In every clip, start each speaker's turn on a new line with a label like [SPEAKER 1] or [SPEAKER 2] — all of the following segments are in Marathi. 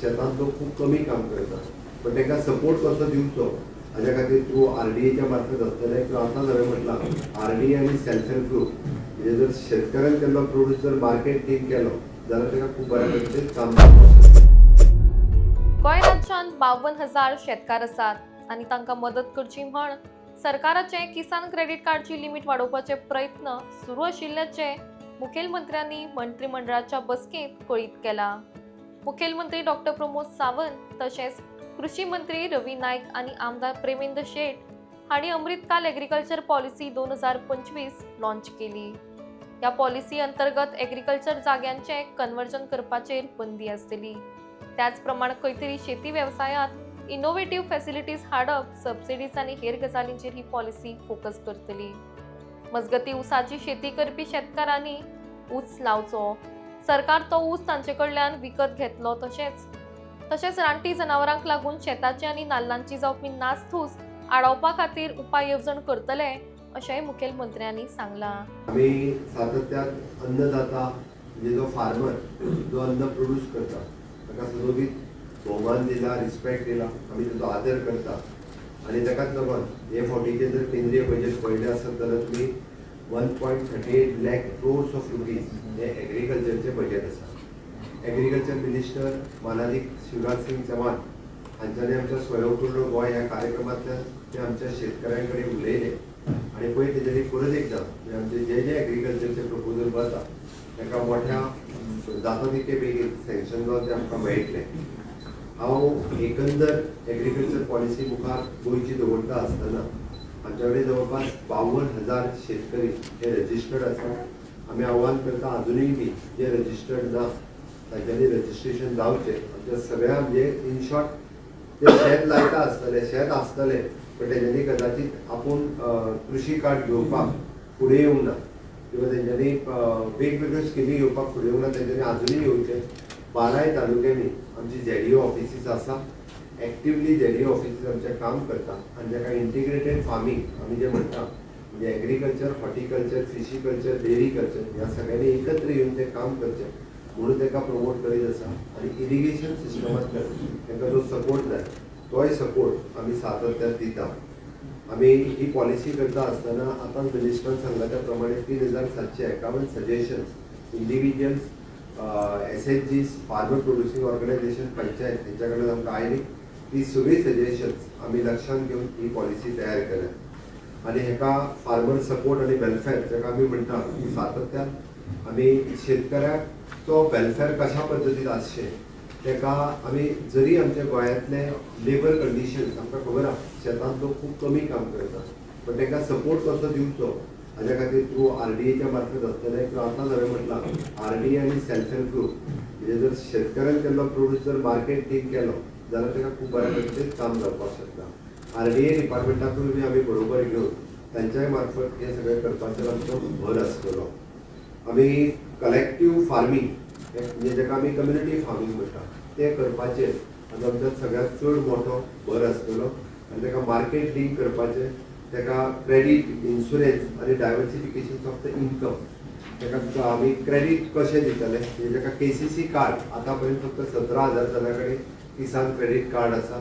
[SPEAKER 1] शेतात लोक खूप कमी काम करतात, पण तांकां सपोर्ट कसो दिवचो हाज्या खातीर थ्रू RDAच्या मार्फत आसतलें किंवा आतां हांवें म्हटलां RDA आनी सेल्फ हेल्प ग्रुप म्हणजे जर शेतकऱ्यान केल्लो प्रोड्यूस जर मार्केट टीम केलो जाल्यार ताका खूब बऱ्या तरेचें काम जावपाक
[SPEAKER 2] गोंय राज्यांत 52,000 शेतकार आसात आनी तांकां मदत करची म्हण सरकाराचे किसान क्रेडिट कार्डची लिमीट वाडोवपाचे प्रयत्न सुरू आशिल्ल्याचे मुखेलमंत्र्यांनी मंत्रिमंडळाच्या बसकेंत कळीत केला. मुखेलमंत्री डॉक्टर प्रमोद सावंत तशेंच कृषी मंत्री रवी नाईक आनी आमदार प्रेमेंद्र शेट हांणी अमृतकाल एग्रीकल्चर पॉलिसी 2025 लॉन्च केली. ह्या पॉलिसी अंतर्गत एग्रीकल्चर जाग्यांचे कन्वर्जन करपाचेर बंदी आसतली. त्याचप्रमाणे खंयतरी शेती वेवसायांत इनोव्हेटिव्ह फॅसिलिटीज हाडप, सबसिडीज आनी हेर गजालींचेर ही पॉलिसी फोकस करतली. मजगती ऊसाची शेती करपी शेतकारांनी ऊस लावचो, सरकार तो ऊस तांचे कडल्यान विकत घेतलो. तशेंच रानटी जनावरांक लागून शेताची आनी नाल्लांची जावपी नासधूस आडावपा खातीर उपाय येवजण करतले अशेंय मुखेलमंत्र्यांनी सांगलां.
[SPEAKER 1] आमी सातत्यान अन्नदाता म्हणजे जो फार्मर जो अन्न प्रोड्यूस करता ताका सुरक्षीत भोवमान दिला, रिस्पेक्ट दिला, आमी ताचो आदर करता आनी ताकाच लागून हे फावटीचें जर केंद्रीय बजेट पळयलें आसत जाल्यार तुमी 1.38 lakh crores ऑफ रुपीज हे एग्रीकल्चरचें बजेट आसा. एग्रीकल्चर मिनिस्टर मानालीक शिवराज सिंग चौहान हांच्यांनी आमच्या स्वयंपूर्ण गोंय ह्या कार्यक्रमांतल्यान ते आमच्या शेतकऱ्यां कडेन उलयले आनी पळय तेजेर परत एकदां आमचे जे एग्रीकल्चरचे प्रपोजल वता ताका मोठ्या जाता तितके बेगीन सँक्शन जावन ते आमकां मेळटले. हांव एकंदर एग्रीकल्चर पॉलिसी मुखार गोंयची दवरता आसतना आमच्या कडेन जवळपास 52,000 शेतकरी हे रजिस्टर्ड आसात. आमी आव्हान करता अजुनूय बी जे रजिस्टर्ड ना तांच्यांनी रजिस्ट्रेशन जावचें. आमच्या सगळ्या म्हणजे इन शॉर्ट जे शेत लायता आसतले, शेत आसतलें पण तेंच्यांनी कदाचित आपूण कृषी कार्ड घेवपाक फुडें येवंक ना किंवा तेंच्यांनी वेगवेगळ्यो स्किमी घेवपाक फुडें येवंक ना, तेंच्यांनी अजुनूय येवचें. 12 तालुक्यांनी आमची ZDO ऑफिसीस आसा. एक्टिवली ZDO ऑफिसीस आमचे काम करता आनी जाका इंटिग्रेटेड फार्मींग आमी जे म्हणटा म्हणजे एग्रीकल्चर, हॉर्टिकल्चर, फिशीकल्चर, डेरी कल्चर ह्या सगळ्यांनी एकत्र येवन तें काम करचें म्हणून ताका प्रमोट करीत आसा. आनी इरिगेशन सिस्टमांतल्यान तांकां जो सपोर्ट जाय तोय सपोर्ट आमी सातत्यान दिता. आमी ही पॉलिसी करता आसतना आतां मिनिस्टरान सांगला त्या प्रमाणे 3,751 suggestions individuals, SHGs, farmer producing organisation, panchayat हेंच्या कडल्यान आमकां आयली. ती सगळी सजेशन्स आमी लक्षांत घेवन ही पॉलिसी तयार केल्या आनी हेका फार्मर सपोर्ट आनी वेलफेअर जाका आमी म्हणटा की सातत्यान आमी शेतकऱ्याचो वेलफेअर कशा पद्दतीन आसचें तेका आमी जरी आमच्या गोंयांतले लेबर कंडिशन्स आमकां खबर आसा शेतांत लोक खूब कमी काम करतात, पण तांकां सपोर्ट कसो दिवचो हाज्या खातीर थ्रू RDAच्या मार्फत आसतलें किंवा आतां हांवें म्हटलां RDA आनी सेल्फ हेल्प ग्रुप म्हणजे जर शेतकऱ्यान केल्लो प्रोड्यूस जर मार्केट टीम केलो जाल्यार ताका खूब बऱ्या तरेचें काम जावपाक शकता. RDA डिपार्टमेंटाकूय बी आमी बरोबर घेवन तांच्याय मार्फत हे सगळें करपाचेर आमचो भर आसतलो. आमी कलेक्टीव फार्मींग म्हणजे जाका आमी कम्युनिटी फार्मींग म्हणटा तें करपाचेर आमच्या सगळ्यांत चड मोठो भर आसतलो आनी ताका मार्केट लिंक करपाचें, ताका क्रेडीट, इन्शुरन्स आनी डायवर्सिफिकेशन ऑफ द इनकम ताका आमी क्रेडीट कशें दितले म्हणजे ताका KCC कार्ड आतां पर्यंत फक्त 17,000 जणां कडेन किसान क्रेडीट कार्ड आसा.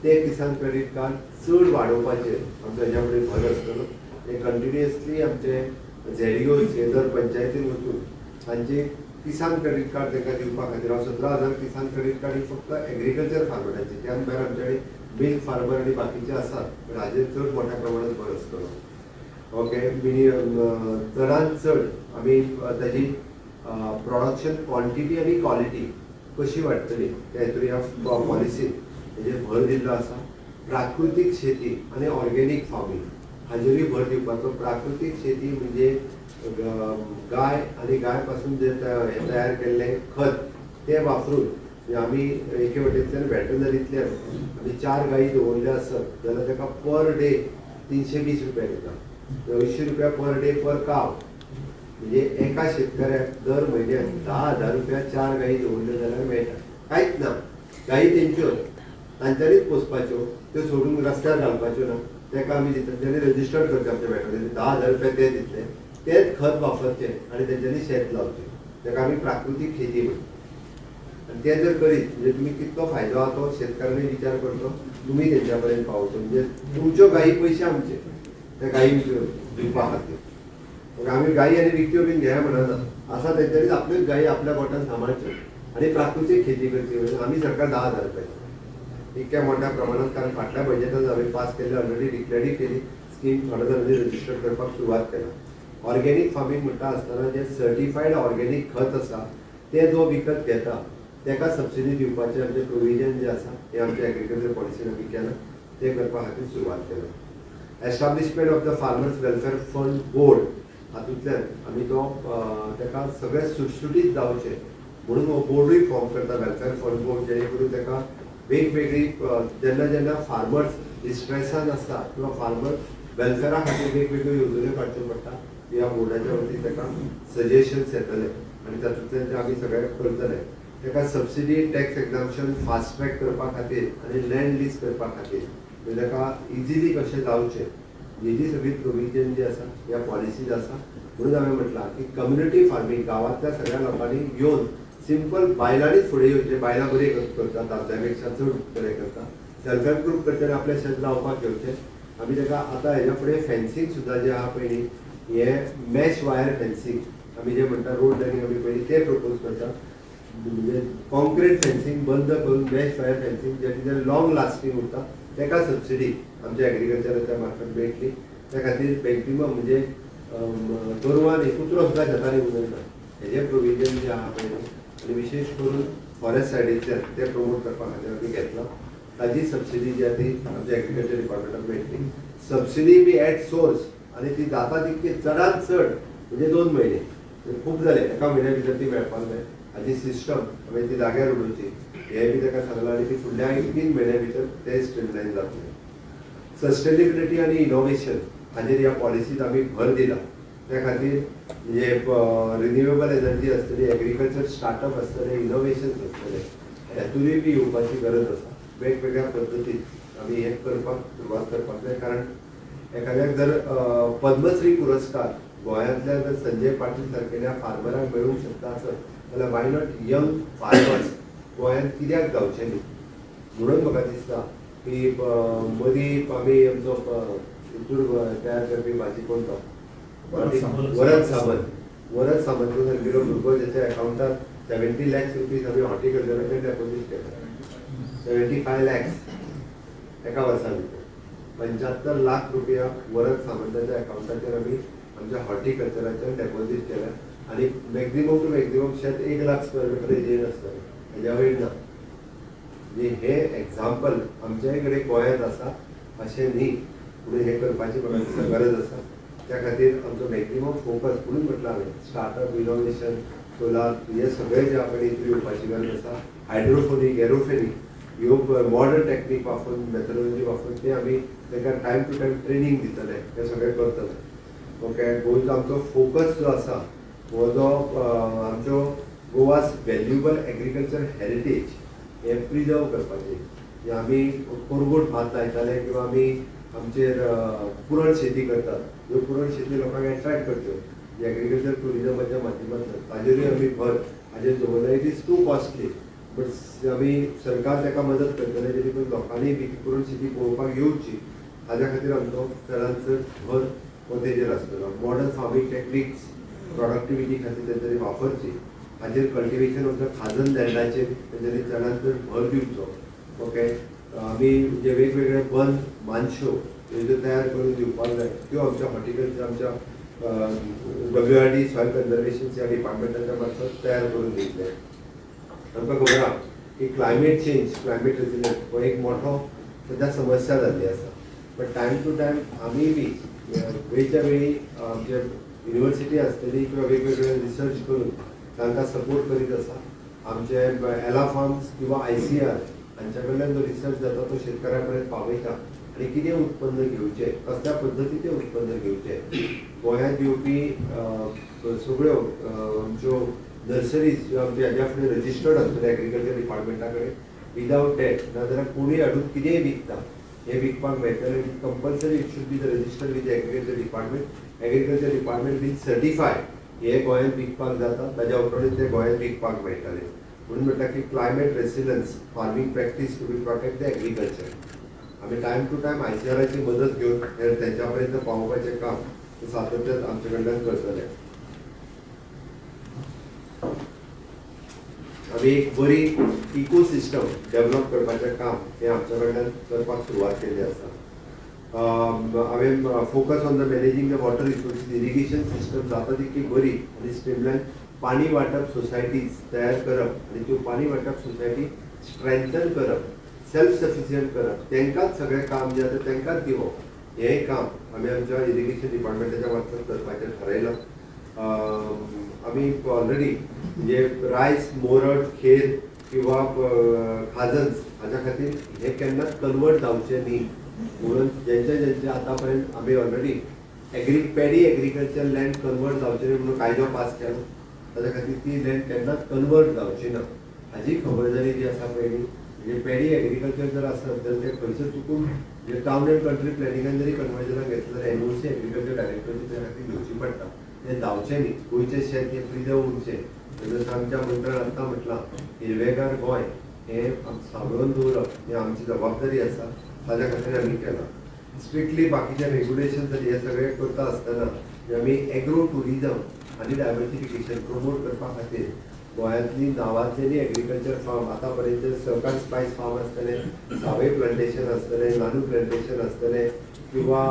[SPEAKER 1] ते किसान क्रेडीट कार्ड चड वाडोवपाचेर आमचो हेज्या फुडें भर आसतलो. ते कंटिन्युअसली आमचे ZDO हे दर पंचायतीन वचून तांचे किसान क्रेडीट कार्ड तांकां दिवपा खातीर 17,000 किसान क्रेडीट कार्ड ही फक्त एग्रीकल्चर फार्मरांची, त्यान भायर आमचे कडेन मिल्क फार्मर आनी बाकीचे आसात पण हाजेर चड मोठ्या प्रमाणांत भर आसतलो. ओके, चडांत चड आमी ताजी प्रोडक्शन क्वॉन्टिटी आनी क्वॉलिटी कशी वाडटली त्या हितून ह्या पॉलिसीन हेजेर भर दिल्लो आसा. प्राकृतीक शेती आनी ऑर्गेनीक फार्मींग हाजेरूय भर दिवपाचो. प्राकृतीक शेती म्हणजे गाय आनी गाय पासून जे तयार केल्लें खत तें वापरून आमी एके वटेंतल्यान वेटनरींतल्यान आमी 4 गायी दवरल्यो आसत जाल्यार ताका पर डे 320 रुपया दिता. 200 रुपया पर डे पर काव म्हणजे एका शेतकऱ्याक दर म्हयन्याक 10,000 रुपया 4 गायी दवरल्यो जाल्यार मेळटा. कांयच ना, गायी तेंच्यो तांच्यांनीच पोसपाच्यो, त्यो सोडून रस्त्यार घालपाच्यो ना. ताका आमी दिता तेणी रजिस्टर्ड करचें आमच्या वेटनरी 10,000 रुपया ते दितले, तेच खत वापरचें आनी तेंच्यांनी शेत लावचें. ताका आमी प्राकृतीक शेती म्हणटा. आणि ते जर करीत म्हणजे तुम्ही कितलो फायदो आहा तो शेतकऱ्यांनी विचार करतो, तुम्ही त्यांच्यापर्यंत पावतो. म्हणजे तुमच्यो गायी पयशे आमचे त्या गायींक दिवपा खातीर. मग आम्ही गायी आणि विकत्यो बीन घ्या म्हणना, असा तेंच्यांनी आपल्योच गायी आपल्या गोठान सांबाळच्यो आणि प्राकृतीक शेती करची. म्हणजे आम्ही सरकार 10,000 रुपये इतक्या मोठ्या प्रमाणात, कारण फाटल्या बजेटात हांवें पास केले, ऑलरेडी डिक्लेअरय केली स्कीम, थोड्या जणांनी रजिस्टर करपाक सुरवात केला. ऑर्गेनिक फार्मिंग म्हणटा आसतना जे सर्टिफायड ऑर्गेनिक खत आसा ते जो विकत घेता तेका सबसिडी दिवपाचें आमचें प्रोविजन जे आसा हे आमच्या एग्रीकल्चर पॉलिसीन आमी केलां, ते करपा खातीर सुरवात केला. Establishment of the farmers welfare fund board हातूंतल्यान आमी तो तेका सगळे सुटसुटीत जावचे म्हणून हो बोर्डूय फॉर्म करता, वेलफेअर फंड बोर्ड, जेणे करून तेका वेगवेगळी जेन्ना जेन्ना फार्मर्स डिस्ट्रेसान आसता किंवा फार्मर वेलफेअरा खातीर वेगवेगळ्यो येवजण्यो काडच्यो पडटा, ह्या बोर्डाच्या वतीन तेका सजेशन्स येतले आनी तातूंतल्यान ते आमी सगळे करतले. तेका सबसिडी टॅक्स एक्झाम्पशन फास्ट ट्रॅक करपा खातीर आनी लँड लीज करपा खातीर म्हणजे तेका इजिली कशें जावचें हेजी सगळी प्रोविजन जी आसा ह्या पॉलिसीज आसा. म्हणून हांवें म्हटलां की कम्युनिटी फार्मिंग गांवांतल्या सगळ्या लोकांनी येवन सिंपल बायलांनीच फुडें येवचें. बायलां बरी करता, दादल्या पेक्षा चड बरें करता. सेल्फ हेल्प ग्रूप करचें आपलें शेत लावपाक घेवचें. आमी तेका आतां हेज्या फुडें फेन्सींग सुद्दां जें आहा पळय न्ही, हें मॅश वायर फेन्सींग आमी जें म्हणटा रोड लॅनींग आमी पयलीं तें प्रपोज करता. म्हणजे कॉन्क्रीट फेन्सींग बंद करून मॅश वायर फेन्सींग जें लॉंग लास्टींग उरता तेका सबसिडी आमच्या एग्रीकल्चराच्या मार्फत मेळटली. त्या खातीर मॅक्झिमम म्हणजे गोरवांनी कुत्रो सुद्दां शेतांनी उरना हेजें प्रोविजन जें आहा पळय आनी विशेश करून फॉरेस्ट सायडींतल्यान तें प्रमोट करपा खातीर आमी घेतला. ताजी सबसिडी जी आहा ती आमच्या एग्रीकल्चर डिपार्टमेंटाक मेळटली. सबसिडी बी एट सोर्स आनी ती जाता तितकी चडांत चड म्हणजे 2 म्हयने खूब जाले, एका म्हयन्या भितर ती मेळपाक जाय. हाजी सिस्टम हांवें ती जाग्यार उडोवची हें बी ताका सांगलां आनी ती फुडल्या 3 म्हयन्या भितर ते स्ट्रीमलायन जातलें. सस्टेनेबिलिटी आनी इनोवेशन हाजेर ह्या पॉलिसीत आमी भर दिला. त्या खातीर म्हणजे रिन्युएबल एनर्जी आसतली, एग्रीकल्चर स्टार्टअप आसतले, इनोवेशन्स आसतले, हेतूनय बी येवपाची गरज आसा. वेगवेगळ्या पद्दतीन आमी हें करपाक सुरवात करपाक जाय. कारण एखाद्याक जर पद्मश्री पुरस्कार गोंयांतल्या जर संजय पाटील सारकेल्या फार्मराक मेळूंक शकता आसत जाल्यार वाय नॉट यंग फार्मर्स गोंयांत कित्याक जावचे न्ही. म्हणून म्हाका दिसता की मदीं आमी आमचो हितूर तयार करपी भाजी कोण तो वरद सामंत सारकेलो भुरगो जेच्या अकाउंटार 70 lakhs रुपीज आमी हॉर्टिकल्चराचेर डेपोजीट केला. 75 lakhs एका वर्सा भितर 75 लाख रुपया वरद सामंताच्या अकाउंटाचेर आमी आमच्या हॉर्टिकल्चराचेर डेपोजीट केल्या. आनी मॅक्झिमम टू मॅक्झिमम शेत 1 लाख स्क्वेअर मिटर हेजेर आसतलें, हेज्या वयर ना. म्हणजे हे एक्झाम्पल आमच्याय कडेन गोंयांत आसा अशें न्ही, म्हणून हें करपाची म्हाका दिसता गरज आसा. त्या खातीर आमचो मॅक्झिमम फोकस म्हणून म्हटलां हांवें स्टार्टअप, इनोवेशन, सोलार हे सगळे जे आपण इतली येवपाची गरज आसा. हायड्रोफोनीक, एरोफोनीक ह्यो मॉडर्न टॅक्नीक वापरून मॅथडॉलॉजी वापरून ते आमी ताका टायम टू टायम ट्रेनींग दितले, हे सगळें करतले. ओके, गोंयचो आमचो फोकस जो आसा हो जो आमच्यो गोवास व्हॅल्युएबल एग्रीकल्चर हेरिटेज हे प्रिजर्व करपाचें. आमी कोरगूट भात लायताले किंवा आमी आमचेर पुरण शेती करतात, ह्यो पुरण शेती लोकांक एट्रॅक्ट करच्यो एग्रीकल्चर टुरिजमाच्या माध्यमांतल्यान ताजेरूय आमी भर हाजेर दवरला. It is to costly but आमी सरकार ताका मदत करतले जेणे करून लोकांनी पुरण शेती पळोवपाक येवची. हाज्या खातीर आमचो चडांत चड भर हो तेजेर आसतलो. मॉडर्न फार्मींग टॅक्नीक्स प्रोडक्टिविटी खातीर तेंच्यांनी वापरची. हाजेर कल्टिवेशन ऑफ द खाजन लँडाचेर तेंच्यांनी चडांत चड भर दिवचो. ओके, आमी जे वेगवेगळे बंद मानश्यो ह्यो तयार करून दिवपाक जाय, त्यो आमच्या हॉर्टिकल्चर आमच्या WRD सॉयल कन्जर्वेशन ह्या डिपार्टमेंटाच्या मार्फत तयार करून दितले. आमकां खबर आहा की क्लायमेट चेंज, क्लायमेट रेजिलियन्स हो एक मोठो सध्या समस्या जाल्ली आसा. बट टायम टू टायम आमी बी वेळच्या वेळी आमचे युनिवर्सिटी आसतली किंवा वेगवेगळे रिसर्च करून तांकां सपोर्ट करीत आसा. आमचे एला फार्म्स किंवा ICR हांच्या कडल्यान जो रिसर्च जाता तो शेतकऱ्या पर्यंत पावयता आनी कितें उत्पन्न घेवचें, कसल्या पद्दतीचें उत्पन्न घेवचें. गोंयांत येवपी सगळ्यो आमच्यो नर्सरीज ज्यो आमच्या हाज्या फुडें रजिस्टर्ड आसतले एग्रीकल्चर डिपार्टमेंटा कडेन विदावट डेट, नाजाल्यार कोणूय हाडून कितेंय विकता हें विकपाक मेळटलें. Compulsory it should be the registered with agriculture department. Agriculture department बीन सर्टिफाय हे गोंयांत विकपाक जाता, ताज्या उपरांत ते गोंयांत विकपाक मेळटले. म्हणून म्हटलं की climate resilience farming practice to be protect the agriculture. आम्ही टायम टू टायम ICRची मदत घेऊन त्यांच्यापर्यंत पावोवपाचें काम सातत्यान आमचे कडल्यान करतले. आम्ही एक बरी इकोसिस्टम डेव्हलप करपाचें काम हे आमच्या कडल्यान करपाक सुरवात केल्ली आसा. हांवें focus on the managing the water resources irrigation system जाता तितकी बरी आनी स्ट्रीमलायन पाणी वाटप सोसायटीज तयार करप आनी त्यो पाणी वाटप सोसायटी स्ट्रेंथन करप, सेल्फ सफिशियंट करप, तांकांच सगळें काम जें आसा तांकांच दिवप हें काम आमी आमच्या इरिगेशन डिपार्टमेंटाच्या मार्फत करपाचें थारायलां. आमी ऑलरेडी म्हणजे रायस, मोरड, खेर किंवा खाजन्स हाच्या खातीर हे केन्नाच कन्वर्ट जावचें न्ही म्हणून ज्यांचे आतापर्यंत आम्ही already paddy agriculture land convert जावचे न्ही म्हणून कायदो पास केलो. ताच्या खातीर ती लँड केन्नाच कन्वर्ट जावची ना हाची खबरदारी जी आसा पळय न्ही, म्हणजे पॅडी एग्रीकल्चर जर आसत जाल्यार ते खंयसर चुकून म्हणजे टावन एंड कंट्री प्लॅनिंगान जरी कन्वर्जनाक घेतलं जाल्यार NOC एग्रीकल्चर डायरेक्टरची त्या खातीर घेवची पडटा. तें जावचें न्ही. गोंयचें शेत हें प्रिजर्व उरचें. जसं आमच्या मंत्र्यान आत्तां म्हटलां हिरवेगार गोंय हें सांबाळून दवरप ही आमची जबाबदारी आसा. ताच्या खातीर आमी केलां. स्ट्रिक्टली बाकीचे रेग्युलेशन हे सगळे करता आसतना आमी एग्रो टुरिजम आनी डायवर्सिफिकेशन प्रमोट करपा खातीर गोंयांतली नांवांतलेली एग्रीकल्चर फार्म आतां पर्यंत सहकार स्पायस फार्म आसतले, सावय प्लांटेशन आसतलें, नानू प्लांटेशन आसतलें किंवा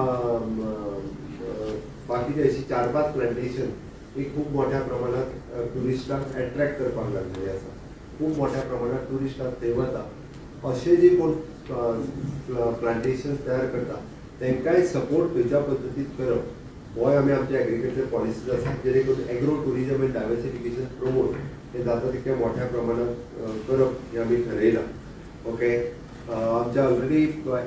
[SPEAKER 1] बाकीचे अशी 4-5 प्लांटेशन ही खूब मोठ्या प्रमाणात टुरिस्टांक एट्रॅक्ट करपाक लागलेली आसा. खूब मोठ्या प्रमाणात टुरिस्टांक थंय वता. अशें जे कोण प्लांटेशन तयार करता तांकांय सपोर्ट खंयच्या पद्दतीन करप हो आमी आमचे एग्रीकल्चर पॉलिसीज आसा जेणे करून agro tourism end diversification promote हे जाता तितके मोठ्या प्रमाणात करप हे आमी थारायलां. ओके. आमच्या ऑलरेडी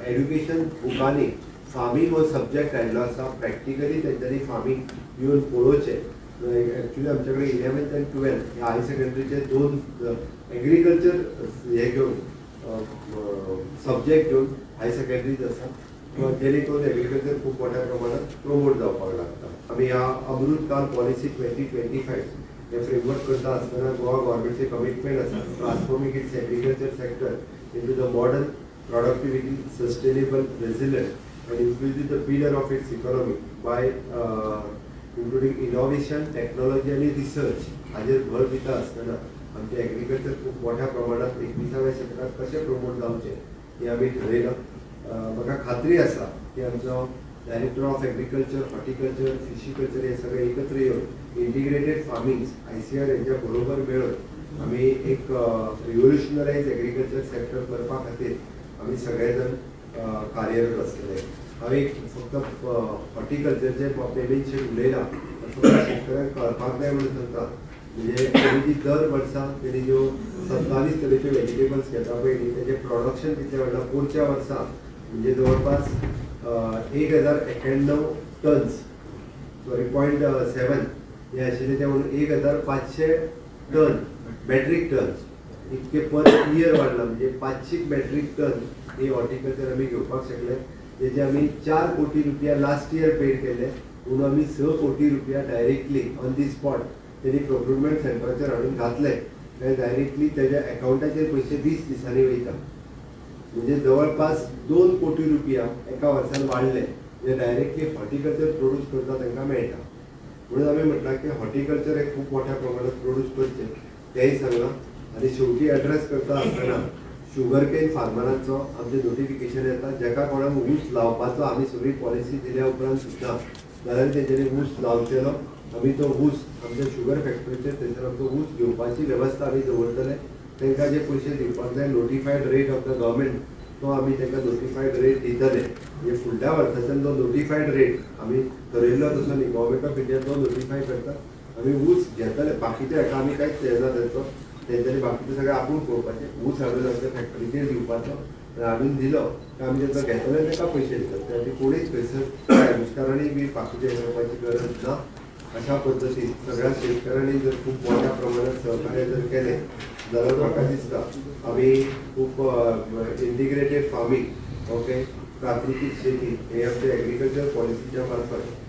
[SPEAKER 1] एड्युकेशन बुकांनी फार्मींग हो सब्जेक्ट आयिल्लो आसा. प्रॅक्टिकली तेंच्यांनी फार्मींग येवन पळोवचें. एक्चुली आमचे कडेन 11th आनी 12th हे हाय सेकंडरीचे 2 एग्रीकल्चर हे घेवन सब्जेक्ट घेवन हाय सेकंडरीज आसा जेणे करून एग्रीकल्चर खूब मोठ्या प्रमाणात प्रमोट जावपाक लागता. आमी ह्या अमृतकाल पॉलिसी 2025 हे फ्रेमवर्क करता आसतना गोवा गव्हर्मेंटचे कमिटमेंट आसा transforming it's agriculture sector into the modern productivity sustainable resilient and increasing the pillar of its economy by including innovation, technology आणि रिसर्च हाजेर भर दिता आसतना आमचे एग्रीकल्चर खूब मोठ्या प्रमाणात 21व्या शेतकात कशें प्रमोट जावचें हें आमी थारायलां. म्हाका खात्री आसा की आमचो डायरेक्टर ऑफ एग्रीकल्चर, हॉर्टिकल्चर, फिशिकल्चर हे सगळे एकत्र येवन इंटिग्रेटेड फार्मिंग ICR यांच्या बरोबर मेळून आमी एक रिव्होल्युशनरायज एग्रीकल्चर सेक्टर करपा खातीर आमी सगळे जाण कार्यरत आसतले. हांवें फक्त हॉर्टिकल्चरचे पेमेंटचे उलयलां फक्त शेतकऱ्यांक कळपाक जाय म्हणून सांगता. म्हणजे तेणी दर वर्सा तेणी ज्यो 27 तरेच्यो वेजिटेबल्स घेता पळय न्ही तेजें प्रोडक्शन कितलें वाडलां. पुढच्या वर्सा म्हणजे जवळपास 1091 टन्स 0.7 हे आशिल्ले ते म्हणून 1500 टन मॅट्रिक टन्स इतके पर इयर वाडला. म्हणजे 500 मॅट्रिक टन ही हॉर्टिकल्चर आमी घेवपाक शकले. तेजे आमी 4 कोटी रुपया लास्ट इयर पेड केले म्हणून आमी 6 कोटी रुपया डायरेक्टली ऑन दी स्पॉट तेणी प्रोक्युरमेंट सेंटराचेर हाडून घातले. डायरेक्टली तेज्या अकाउंटाचेर पयशे 20 दिसांनी वयता. म्हणजे जवळपास 2 कोटी रुपया एका वर्सान वाडले जे डायरेक्टली हॉर्टिकल्चर प्रोड्यूस करता तांकां मेळटा. म्हणून आमी म्हटलां की हॉर्टिकल्चर हे खूब मोठ्या प्रमाणात प्रोड्यूस करचें तेंय सांगलां. आनी शेवटी एड्रेस करता आसतना शुगर केन फार्मरांचो आमचें नोटिफिकेशन येता जेका कोणाक ऊस लावपाचो आमी सगळी पॉलिसी दिल्या उपरांत सुद्दां जाल्यार तेंच्यांनी ऊस लावचेलो. आमी तो ऊस आमच्या शुगर फॅक्टरीचेर थंयसर आमचो ऊस घेवपाची वेवस्था आमी दवरतले. तांकां जे पयशे दिवपाक जाय नोटिफायड रेट ऑफ द गव्हर्मेंट तो आमी तांकां नोटिफायड रेट दितले. म्हणजे फुडल्या वर्साच्यान जो नोटिफायड रेट आमी ठरयल्लो तसो न्ही गव्हर्मेंट ऑफ इंडिया तो नोटिफाय करता. आमी ऊस घेतले बाकीचे हाका आमी कांयच येना तेंचो तेंच्यांनी बाकीचे सगळें आपूण पळोवपाचें. ऊस हाडून आमच्या फॅक्टरीचेर दिवपाचो हाडून दिलो काय आमी तांकां घेतले ताका पयशे दितात. त्या खातीर कोणीच खंयसर नुस्कारांनी बी बाकीचे हे करपाची गरज ना. अशा पद्दतीन सगळ्या शेतकऱ्यांनी जर खूब मोठ्या प्रमाणात सहकार्य जर केलें जाल्यार म्हाका दिसता आमी खूब इंटिग्रेटेड फार्मींग ओके प्राकृतीक शेती हे आमच्या एग्रीकल्चर पॉलिसीच्या मार्फत